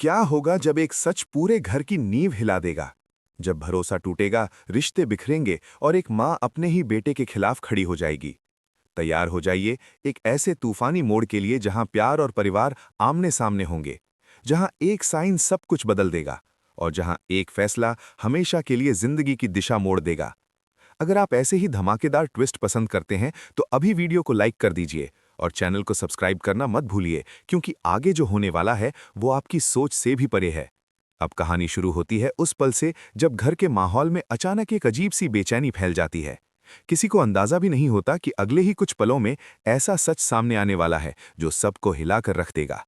क्या होगा जब एक सच पूरे घर की नींव हिला देगा? जब भरोसा टूटेगा, रिश्ते बिखरेंगे और एक माँ अपने ही बेटे के खिलाफ खड़ी हो जाएगी। तैयार हो जाइए एक ऐसे तूफानी मोड़ के लिए जहां प्यार और परिवार आमने सामने होंगे, जहां एक साइन सब कुछ बदल देगा और जहां एक फैसला हमेशा के लिए जिंदगी की दिशा मोड़ देगा। अगर आप ऐसे ही धमाकेदार ट्विस्ट पसंद करते हैं तो अभी वीडियो को लाइक कर दीजिए और चैनल को सब्सक्राइब करना मत भूलिए, क्योंकि आगे जो होने वाला है वो आपकी सोच से भी परे है। अब कहानी शुरू होती है उस पल से जब घर के माहौल में अचानक एक अजीब सी बेचैनी फैल जाती है। किसी को अंदाजा भी नहीं होता कि अगले ही कुछ पलों में ऐसा सच सामने आने वाला है जो सबको हिलाकर रख देगा।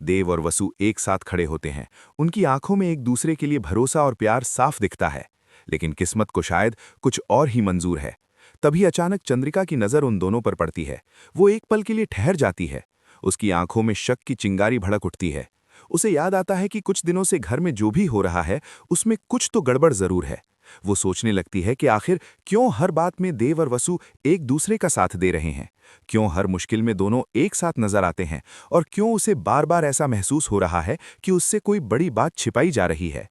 देव और वसु एक साथ खड़े होते हैं। उनकी आंखों में एक दूसरे के लिए भरोसा और प्यार साफ दिखता है, लेकिन किस्मत को शायद कुछ और ही मंजूर है। तभी अचानक चंद्रिका की नजर उन दोनों पर पड़ती है। वो एक पल के लिए ठहर जाती है। उसकी आंखों में शक की चिंगारी भड़क उठती है। उसे याद आता है कि कुछ दिनों से घर में जो भी हो रहा है उसमें कुछ तो गड़बड़ जरूर है। वो सोचने लगती है कि आखिर क्यों हर बात में देव और वसु एक दूसरे का साथ दे रहे हैं, क्यों हर मुश्किल में दोनों एक साथ नजर आते हैं और क्यों उसे बार बार ऐसा महसूस हो रहा है कि उससे कोई बड़ी बात छिपाई जा रही है।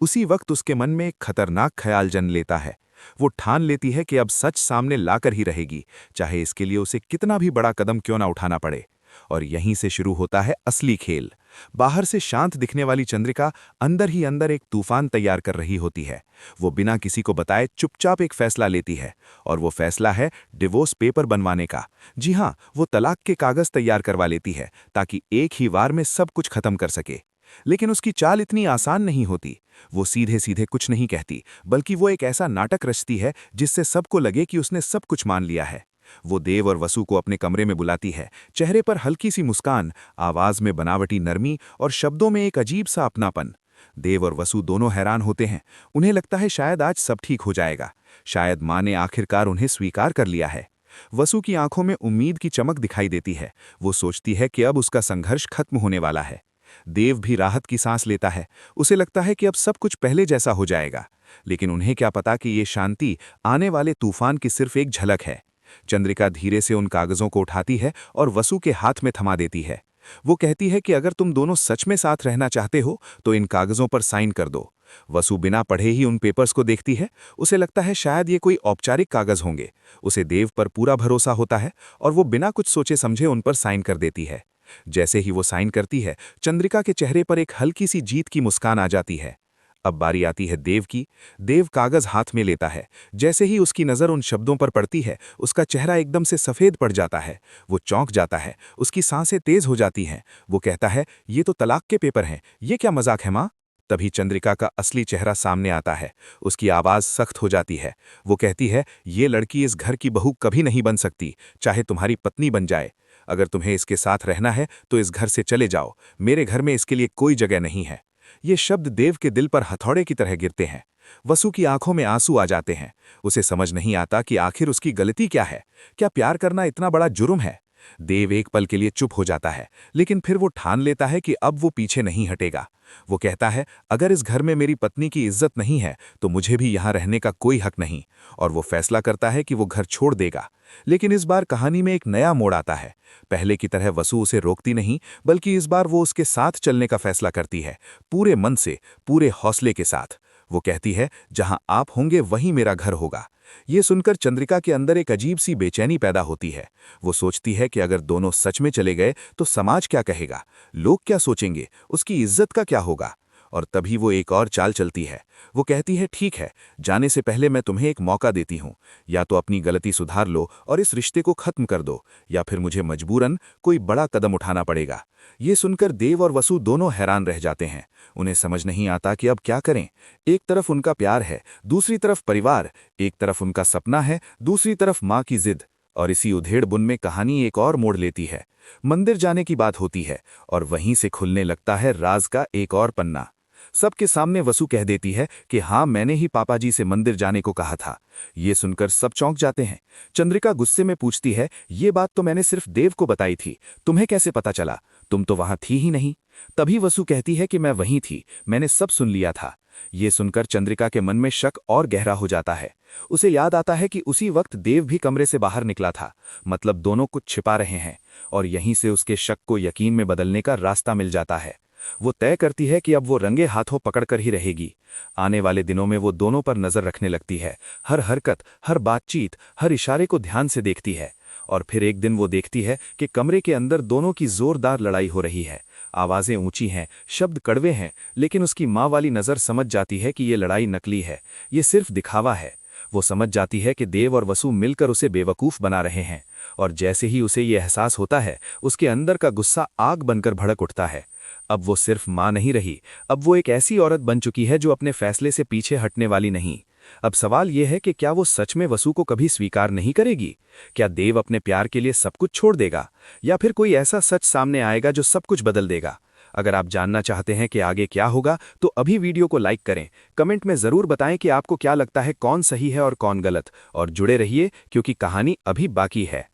उसी वक्त उसके मन में एक खतरनाक ख्याल जन्म लेता है। वो ठान लेती है कि अब सच सामने लाकर ही रहेगी, चाहे इसके लिए उसे कितना भी बड़ा कदम क्यों ना उठाना पड़े। और यहीं से शुरू होता है असली खेल। बाहर से शांत दिखने वाली चंद्रिका अंदर ही अंदर एक तूफान तैयार कर रही होती है। वो बिना किसी को बताए चुपचाप एक फैसला लेती है, और वो फैसला है डिवोर्स पेपर बनवाने का। जी हाँ, वो तलाक के कागज तैयार करवा लेती है ताकि एक ही वार में सब कुछ खत्म कर सके। लेकिन उसकी चाल इतनी आसान नहीं होती। वो सीधे सीधे कुछ नहीं कहती, बल्कि वो एक ऐसा नाटक रचती है जिससे सबको लगे कि उसने सब कुछ मान लिया है। वो देव और वसु को अपने कमरे में बुलाती है। चेहरे पर हल्की सी मुस्कान, आवाज में बनावटी नरमी और शब्दों में एक अजीब सा अपनापन। देव और वसु दोनों हैरान होते हैं। उन्हें लगता है शायद आज सब ठीक हो जाएगा, शायद माँ ने आखिरकार उन्हें स्वीकार कर लिया है। वसु की आंखों में उम्मीद की चमक दिखाई देती है। वो सोचती है कि अब उसका संघर्ष खत्म होने वाला है। देव भी राहत की सांस लेता है। उसे लगता है कि अब सब कुछ पहले जैसा हो जाएगा। लेकिन उन्हें क्या पता कि ये शांति आने वाले तूफान की सिर्फ एक झलक है। चंद्रिका धीरे से उन कागजों को उठाती है और वसु के हाथ में थमा देती है। वो कहती है कि अगर तुम दोनों सच में साथ रहना चाहते हो तो इन कागजों पर साइन कर दो। वसु बिना पढ़े ही उन पेपर्स को देखती है। उसे लगता है शायद ये कोई औपचारिक कागज होंगे। उसे देव पर पूरा भरोसा होता है और वो बिना कुछ सोचे समझे उन पर साइन कर देती है। जैसे ही वो साइन करती है, चंद्रिका के चेहरे पर एक हल्की सी जीत की मुस्कान आ जाती है। अब बारी आती है देव की। देव कागज हाथ में लेता है। जैसे ही उसकी नज़र उन शब्दों पर पड़ती है, उसका चेहरा एकदम से सफ़ेद पड़ जाता है। वो चौंक जाता है, उसकी सांसें तेज हो जाती हैं। वो कहता है, ये तो तलाक के पेपर हैं, ये क्या मजाक है माँ? तभी चंद्रिका का असली चेहरा सामने आता है। उसकी आवाज़ सख्त हो जाती है। वो कहती है, ये लड़की इस घर की बहू कभी नहीं बन सकती, चाहे तुम्हारी पत्नी बन जाए। अगर तुम्हें इसके साथ रहना है तो इस घर से चले जाओ। मेरे घर में इसके लिए कोई जगह नहीं है। ये शब्द देव के दिल पर हथौड़े की तरह गिरते हैं। वसु की आंखों में आंसू आ जाते हैं। उसे समझ नहीं आता कि आखिर उसकी गलती क्या है। क्या प्यार करना इतना बड़ा जुर्म है? देव एक पल के लिए चुप हो जाता है, लेकिन फिर वो ठान लेता है कि अब वो पीछे नहीं हटेगा। वो कहता है, अगर इस घर में मेरी पत्नी की इज्जत नहीं है तो मुझे भी यहाँ रहने का कोई हक नहीं। और वो फैसला करता है कि वो घर छोड़ देगा। लेकिन इस बार कहानी में एक नया मोड़ आता है। पहले की तरह वसु उसे रोकती नहीं, बल्कि इस बार वो उसके साथ चलने का फैसला करती है, पूरे मन से, पूरे हौसले के साथ। वो कहती है, जहां आप होंगे वहीं मेरा घर होगा। ये सुनकर चंद्रिका के अंदर एक अजीब सी बेचैनी पैदा होती है। वो सोचती है कि अगर दोनों सच में चले गए तो समाज क्या कहेगा, लोग क्या सोचेंगे, उसकी इज्जत का क्या होगा। और तभी वो एक और चाल चलती है। वो कहती है, ठीक है, जाने से पहले मैं तुम्हें एक मौका देती हूँ। या तो अपनी गलती सुधार लो और इस रिश्ते को खत्म कर दो, या फिर मुझे मजबूरन कोई बड़ा कदम उठाना पड़ेगा। ये सुनकर देव और वसु दोनों हैरान रह जाते हैं। उन्हें समझ नहीं आता कि अब क्या करें। एक तरफ उनका प्यार है, दूसरी तरफ परिवार, एक तरफ उनका सपना है, दूसरी तरफ माँ की जिद। और इसी उधेड़ बुन में कहानी एक और मोड़ लेती है। मंदिर जाने की बात होती है और वहीं से खुलने लगता है राज का एक और पन्ना। सबके सामने वसु कह देती है कि हाँ, मैंने ही पापा जी से मंदिर जाने को कहा था। ये सुनकर सब चौंक जाते हैं। चंद्रिका गुस्से में पूछती है, ये बात तो मैंने सिर्फ देव को बताई थी, तुम्हें कैसे पता चला? तुम तो वहां थी ही नहीं। तभी वसु कहती है कि मैं वहीं थी, मैंने सब सुन लिया था। ये सुनकर चंद्रिका के मन में शक और गहरा हो जाता है। उसे याद आता है कि उसी वक्त देव भी कमरे से बाहर निकला था, मतलब दोनों कुछ छिपा रहे हैं। और यहीं से उसके शक को यकीन में बदलने का रास्ता मिल जाता है। वो तय करती है कि अब वो रंगे हाथों पकड़कर ही रहेगी। आने वाले दिनों में वो दोनों पर नजर रखने लगती है, हर हरकत, हर बातचीत, हर इशारे को ध्यान से देखती है। और फिर एक दिन वो देखती है कि कमरे के अंदर दोनों की जोरदार लड़ाई हो रही है। आवाजें ऊंची हैं, शब्द कड़वे हैं, लेकिन उसकी माँ वाली नजर समझ जाती है कि ये लड़ाई नकली है, ये सिर्फ दिखावा है। वो समझ जाती है कि देव और वसु मिलकर उसे बेवकूफ बना रहे हैं। और जैसे ही उसे ये एहसास होता है, उसके अंदर का गुस्सा आग बनकर भड़क उठता है। अब वो सिर्फ माँ नहीं रही, अब वो एक ऐसी औरत बन चुकी है जो अपने फैसले से पीछे हटने वाली नहीं। अब सवाल यह है कि क्या वो सच में वसु को कभी स्वीकार नहीं करेगी? क्या देव अपने प्यार के लिए सब कुछ छोड़ देगा, या फिर कोई ऐसा सच सामने आएगा जो सब कुछ बदल देगा? अगर आप जानना चाहते हैं कि आगे क्या होगा, तो अभी वीडियो को लाइक करें, कमेंट में जरूर बताएं कि आपको क्या लगता है कौन सही है और कौन गलत, और जुड़े रहिए क्योंकि कहानी अभी बाकी है।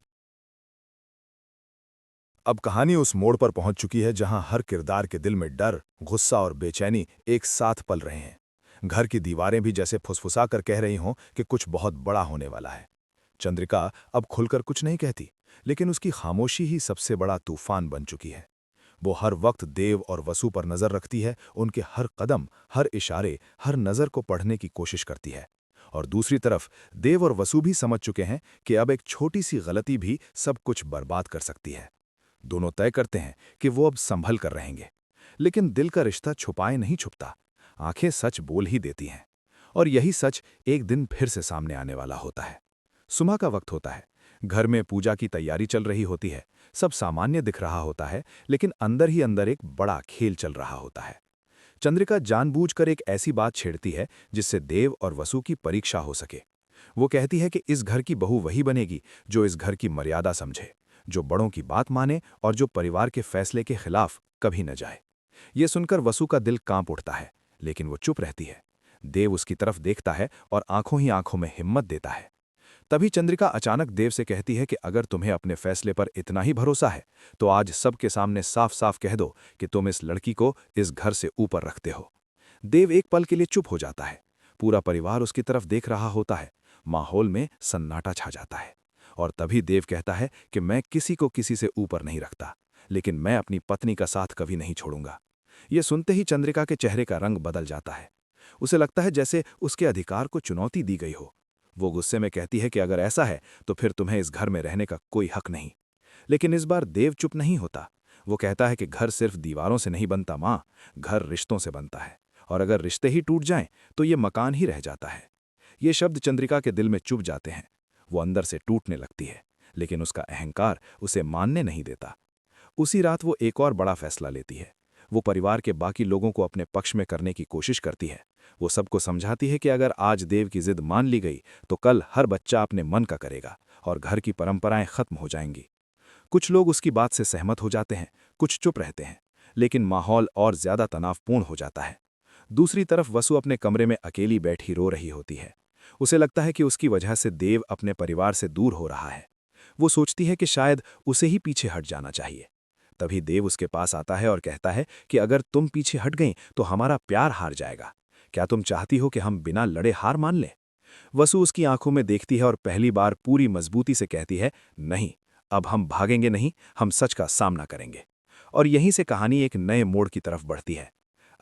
अब कहानी उस मोड़ पर पहुंच चुकी है जहां हर किरदार के दिल में डर, गुस्सा और बेचैनी एक साथ पल रहे हैं। घर की दीवारें भी जैसे फुसफुसा कर कह रही हों कि कुछ बहुत बड़ा होने वाला है। चंद्रिका अब खुलकर कुछ नहीं कहती, लेकिन उसकी खामोशी ही सबसे बड़ा तूफान बन चुकी है। वो हर वक्त देव और वसु पर नजर रखती है, उनके हर कदम, हर इशारे, हर नजर को पढ़ने की कोशिश करती है। और दूसरी तरफ देव और वसु भी समझ चुके हैं कि अब एक छोटी सी गलती भी सब कुछ बर्बाद कर सकती है। दोनों तय करते हैं कि वो अब संभल कर रहेंगे, लेकिन दिल का रिश्ता छुपाए नहीं छुपता, आंखें सच बोल ही देती हैं। और यही सच एक दिन फिर से सामने आने वाला होता है। सुबह का वक्त होता है, घर में पूजा की तैयारी चल रही होती है। सब सामान्य दिख रहा होता है, लेकिन अंदर ही अंदर एक बड़ा खेल चल रहा होता है। चंद्रिका जानबूझकर एक ऐसी बात छेड़ती है जिससे देव और वसु की परीक्षा हो सके। वो कहती है कि इस घर की बहू वही बनेगी जो इस घर की मर्यादा समझे, जो बड़ों की बात माने और जो परिवार के फैसले के खिलाफ कभी न जाए। ये सुनकर वसु का दिल कांप उठता है, लेकिन वो चुप रहती है। देव उसकी तरफ देखता है और आंखों ही आंखों में हिम्मत देता है। तभी चंद्रिका अचानक देव से कहती है कि अगर तुम्हें अपने फैसले पर इतना ही भरोसा है, तो आज सबके सामने साफ साफ कह दो कि तुम इस लड़की को इस घर से ऊपर रखते हो। देव एक पल के लिए चुप हो जाता है। पूरा परिवार उसकी तरफ देख रहा होता है। माहौल में सन्नाटा छा जाता है। और तभी देव कहता है कि मैं किसी को किसी से ऊपर नहीं रखता, लेकिन मैं अपनी पत्नी का साथ कभी नहीं छोड़ूंगा। ये सुनते ही चंद्रिका के चेहरे का रंग बदल जाता है। उसे लगता है जैसे उसके अधिकार को चुनौती दी गई हो। वो गुस्से में कहती है कि अगर ऐसा है तो फिर तुम्हें इस घर में रहने का कोई हक नहीं। लेकिन इस बार देव चुप नहीं होता। वो कहता है कि घर सिर्फ दीवारों से नहीं बनता माँ, घर रिश्तों से बनता है। और अगर रिश्ते ही टूट जाएं तो ये मकान ही रह जाता है। ये शब्द चंद्रिका के दिल में चुभ जाते हैं। वो अंदर से टूटने लगती है, लेकिन उसका अहंकार उसे मानने नहीं देता। उसी रात वो एक और बड़ा फैसला लेती है। वो परिवार के बाकी लोगों को अपने पक्ष में करने की कोशिश करती है। वो सबको समझाती है कि अगर आज देव की जिद मान ली गई तो कल हर बच्चा अपने मन का करेगा और घर की परंपराएं खत्म हो जाएंगी। कुछ लोग उसकी बात से सहमत हो जाते हैं, कुछ चुप रहते हैं, लेकिन माहौल और ज्यादा तनावपूर्ण हो जाता है। दूसरी तरफ वसु अपने कमरे में अकेली बैठी रो रही होती है। उसे लगता है कि उसकी वजह से देव अपने परिवार से दूर हो रहा है। वो सोचती है कि शायद उसे ही पीछे हट जाना चाहिए। तभी देव उसके पास आता है और कहता है कि अगर तुम पीछे हट गई तो हमारा प्यार हार जाएगा। क्या तुम चाहती हो कि हम बिना लड़े हार मान लें? वसु उसकी आंखों में देखती है और पहली बार पूरी मजबूती से कहती है, नहीं, अब हम भागेंगे नहीं, हम सच का सामना करेंगे। और यहीं से कहानी एक नए मोड़ की तरफ बढ़ती है।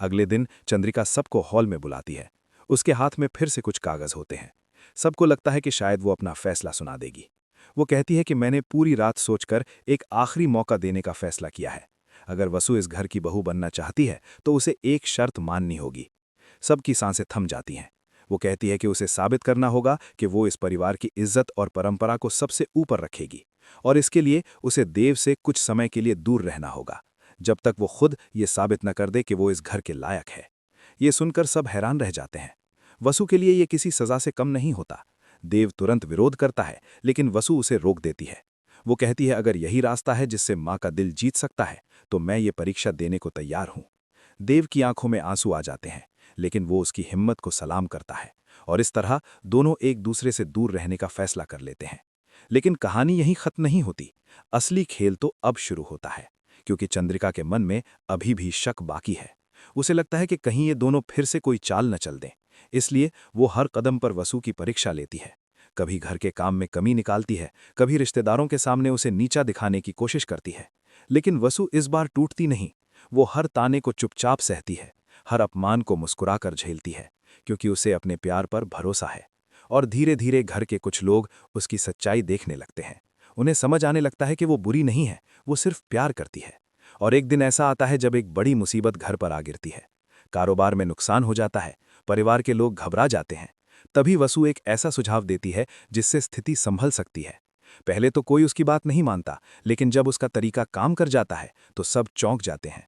अगले दिन चंद्रिका सबको हॉल में बुलाती है। उसके हाथ में फिर से कुछ कागज होते हैं। सबको लगता है कि शायद वो अपना फैसला सुना देगी। वो कहती है कि मैंने पूरी रात सोचकर एक आखिरी मौका देने का फैसला किया है। अगर वसु इस घर की बहू बनना चाहती है तो उसे एक शर्त माननी होगी। सबकी सांसें थम जाती हैं। वो कहती है कि उसे साबित करना होगा कि वो इस परिवार की इज्जत और परंपरा को सबसे ऊपर रखेगी। और इसके लिए उसे देव से कुछ समय के लिए दूर रहना होगा, जब तक वो खुद ये साबित न कर दे कि वो इस घर के लायक है। ये सुनकर सब हैरान रह जाते हैं। वसु के लिए ये किसी सजा से कम नहीं होता। देव तुरंत विरोध करता है, लेकिन वसु उसे रोक देती है। वो कहती है अगर यही रास्ता है जिससे माँ का दिल जीत सकता है तो मैं ये परीक्षा देने को तैयार हूँ। देव की आंखों में आंसू आ जाते हैं, लेकिन वो उसकी हिम्मत को सलाम करता है। और इस तरह दोनों एक दूसरे से दूर रहने का फैसला कर लेते हैं। लेकिन कहानी यहीं खत्म नहीं होती। असली खेल तो अब शुरू होता है, क्योंकि चंद्रिका के मन में अभी भी शक बाकी है। उसे लगता है कि कहीं ये दोनों फिर से कोई चाल न चल दें। इसलिए वो हर कदम पर वसु की परीक्षा लेती है। कभी घर के काम में कमी निकालती है, कभी रिश्तेदारों के सामने उसे नीचा दिखाने की कोशिश करती है। लेकिन वसु इस बार टूटती नहीं। वो हर ताने को चुपचाप सहती है, हर अपमान को मुस्कुराकर झेलती है, क्योंकि उसे अपने प्यार पर भरोसा है। और धीरे धीरे घर के कुछ लोग उसकी सच्चाई देखने लगते हैं। उन्हें समझ आने लगता है कि वो बुरी नहीं है, वो सिर्फ प्यार करती है। और एक दिन ऐसा आता है जब एक बड़ी मुसीबत घर पर आ गिरती है। कारोबार में नुकसान हो जाता है, परिवार के लोग घबरा जाते हैं। तभी वसु एक ऐसा सुझाव देती है जिससे स्थिति संभल सकती है। पहले तो कोई उसकी बात नहीं मानता, लेकिन जब उसका तरीका काम कर जाता है तो सब चौंक जाते हैं।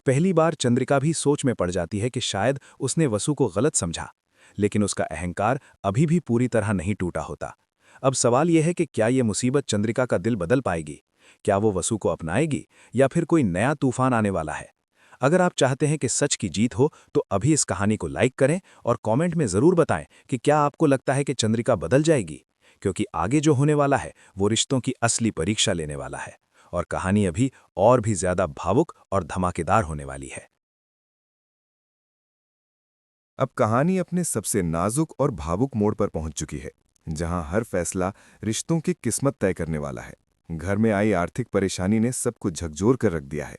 पहली बार चंद्रिका भी सोच में पड़ जाती है कि शायद उसने वसु को गलत समझा, लेकिन उसका अहंकार अभी भी पूरी तरह नहीं टूटा होता। अब सवाल यह है कि क्या ये मुसीबत चंद्रिका का दिल बदल पाएगी? क्या वो वसु को अपनाएगी या फिर कोई नया तूफान आने वाला है? अगर आप चाहते हैं कि सच की जीत हो तो अभी इस कहानी को लाइक करें और कमेंट में ज़रूर बताएं कि क्या आपको लगता है कि चंद्रिका बदल जाएगी, क्योंकि आगे जो होने वाला है वो रिश्तों की असली परीक्षा लेने वाला है और कहानी अभी और भी ज़्यादा भावुक और धमाकेदार होने वाली है। अब कहानी अपने सबसे नाजुक और भावुक मोड़ पर पहुंच चुकी है, जहां हर फैसला रिश्तों की किस्मत तय करने वाला है। घर में आई आर्थिक परेशानी ने सब कुछ झकझोर कर रख दिया है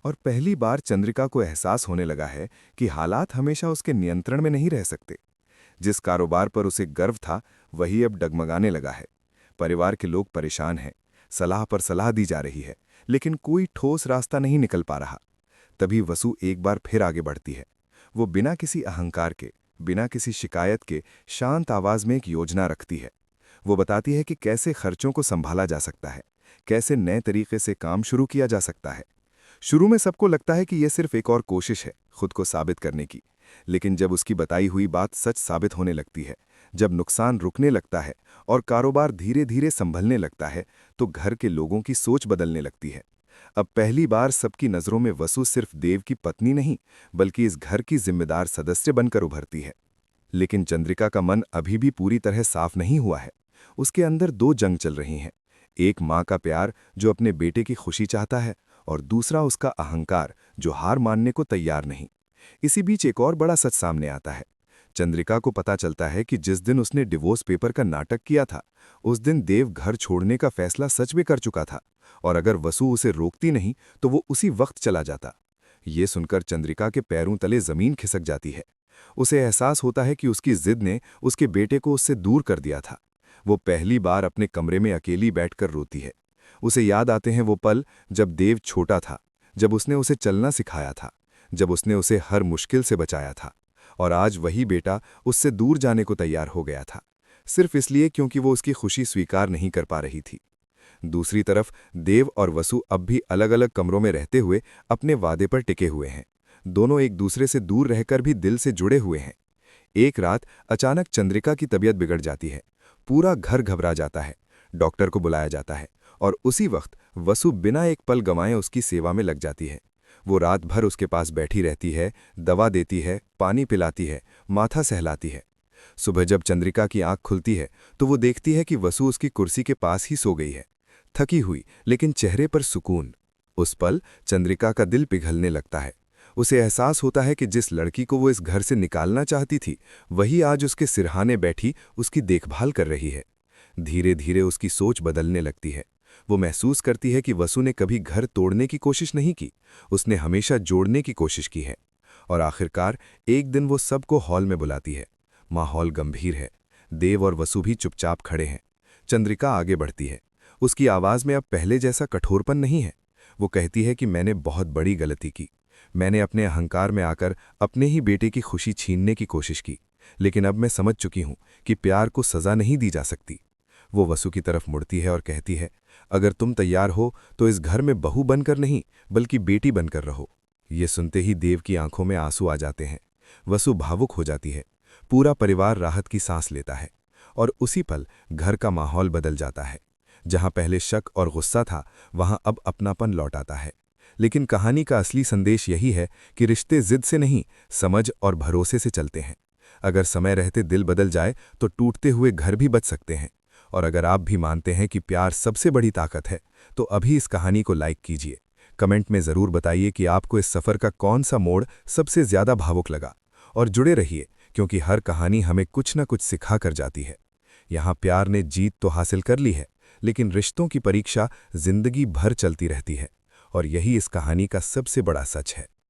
और पहली बार चंद्रिका को एहसास होने लगा है कि हालात हमेशा उसके नियंत्रण में नहीं रह सकते। जिस कारोबार पर उसे गर्व था वही अब डगमगाने लगा है। परिवार के लोग परेशान हैं, सलाह पर सलाह दी जा रही है, लेकिन कोई ठोस रास्ता नहीं निकल पा रहा। तभी वसु एक बार फिर आगे बढ़ती है। वो बिना किसी अहंकार के, बिना किसी शिकायत के शांत आवाज में एक योजना रखती है। वो बताती है कि कैसे खर्चों को संभाला जा सकता है, कैसे नए तरीके से काम शुरू किया जा सकता है। शुरू में सबको लगता है कि यह सिर्फ एक और कोशिश है खुद को साबित करने की, लेकिन जब उसकी बताई हुई बात सच साबित होने लगती है, जब नुकसान रुकने लगता है और कारोबार धीरे धीरे संभलने लगता है, तो घर के लोगों की सोच बदलने लगती है। अब पहली बार सबकी नज़रों में वसु सिर्फ देव की पत्नी नहीं, बल्कि इस घर की जिम्मेदार सदस्य बनकर उभरती है। लेकिन चंद्रिका का मन अभी भी पूरी तरह साफ नहीं हुआ है। उसके अंदर दो जंग चल रही हैं, एक माँ का प्यार जो अपने बेटे की खुशी चाहता है, और दूसरा उसका अहंकार जो हार मानने को तैयार नहीं। इसी बीच एक और बड़ा सच सामने आता है। चंद्रिका को पता चलता है कि जिस दिन उसने डिवोर्स पेपर का नाटक किया था, उस दिन देव घर छोड़ने का फैसला सच में कर चुका था, और अगर वसु उसे रोकती नहीं तो वो उसी वक्त चला जाता। ये सुनकर चंद्रिका के पैरों तले जमीन खिसक जाती है। उसे एहसास होता है कि उसकी जिद ने उसके बेटे को उससे दूर कर दिया था। वो पहली बार अपने कमरे में अकेली बैठकर रोती है। उसे याद आते हैं वो पल जब देव छोटा था, जब उसने उसे चलना सिखाया था, जब उसने उसे हर मुश्किल से बचाया था, और आज वही बेटा उससे दूर जाने को तैयार हो गया था, सिर्फ इसलिए क्योंकि वो उसकी खुशी स्वीकार नहीं कर पा रही थी। दूसरी तरफ देव और वसु अब भी अलग अलग कमरों में रहते हुए अपने वादे पर टिके हुए हैं। दोनों एक दूसरे से दूर रहकर भी दिल से जुड़े हुए हैं। एक रात अचानक चंद्रिका की तबीयत बिगड़ जाती है। पूरा घर घबरा जाता है। डॉक्टर को बुलाया जाता है और उसी वक्त वसु बिना एक पल गंवाए उसकी सेवा में लग जाती है। वो रात भर उसके पास बैठी रहती है, दवा देती है, पानी पिलाती है, माथा सहलाती है। सुबह जब चंद्रिका की आंख खुलती है तो वो देखती है कि वसु उसकी कुर्सी के पास ही सो गई है, थकी हुई लेकिन चेहरे पर सुकून। उस पल चंद्रिका का दिल पिघलने लगता है। उसे एहसास होता है कि जिस लड़की को वो इस घर से निकालना चाहती थी, वही आज उसके सिरहाने बैठी उसकी देखभाल कर रही है। धीरे धीरे उसकी सोच बदलने लगती है। वो महसूस करती है कि वसु ने कभी घर तोड़ने की कोशिश नहीं की, उसने हमेशा जोड़ने की कोशिश की है। और आखिरकार एक दिन वो सबको हॉल में बुलाती है। माहौल गंभीर है। देव और वसु भी चुपचाप खड़े हैं। चंद्रिका आगे बढ़ती है। उसकी आवाज़ में अब पहले जैसा कठोरपन नहीं है। वो कहती है कि मैंने बहुत बड़ी गलती की। मैंने अपने अहंकार में आकर अपने ही बेटे की खुशी छीनने की कोशिश की, लेकिन अब मैं समझ चुकी हूं कि प्यार को सज़ा नहीं दी जा सकती। वो वसु की तरफ मुड़ती है और कहती है, अगर तुम तैयार हो तो इस घर में बहू बनकर नहीं बल्कि बेटी बनकर रहो। ये सुनते ही देव की आंखों में आंसू आ जाते हैं। वसु भावुक हो जाती है। पूरा परिवार राहत की सांस लेता है और उसी पल घर का माहौल बदल जाता है। जहां पहले शक और गुस्सा था, वहां अब अपनापन लौट आता है। लेकिन कहानी का असली संदेश यही है कि रिश्ते जिद से नहीं, समझ और भरोसे से चलते हैं। अगर समय रहते दिल बदल जाए तो टूटते हुए घर भी बच सकते हैं। और अगर आप भी मानते हैं कि प्यार सबसे बड़ी ताकत है, तो अभी इस कहानी को लाइक कीजिए। कमेंट में ज़रूर बताइए कि आपको इस सफ़र का कौन सा मोड़ सबसे ज़्यादा भावुक लगा। और जुड़े रहिए, क्योंकि हर कहानी हमें कुछ न कुछ सिखा कर जाती है। यहाँ प्यार ने जीत तो हासिल कर ली है, लेकिन रिश्तों की परीक्षा जिंदगी भर चलती रहती है। और यही इस कहानी का सबसे बड़ा सच है।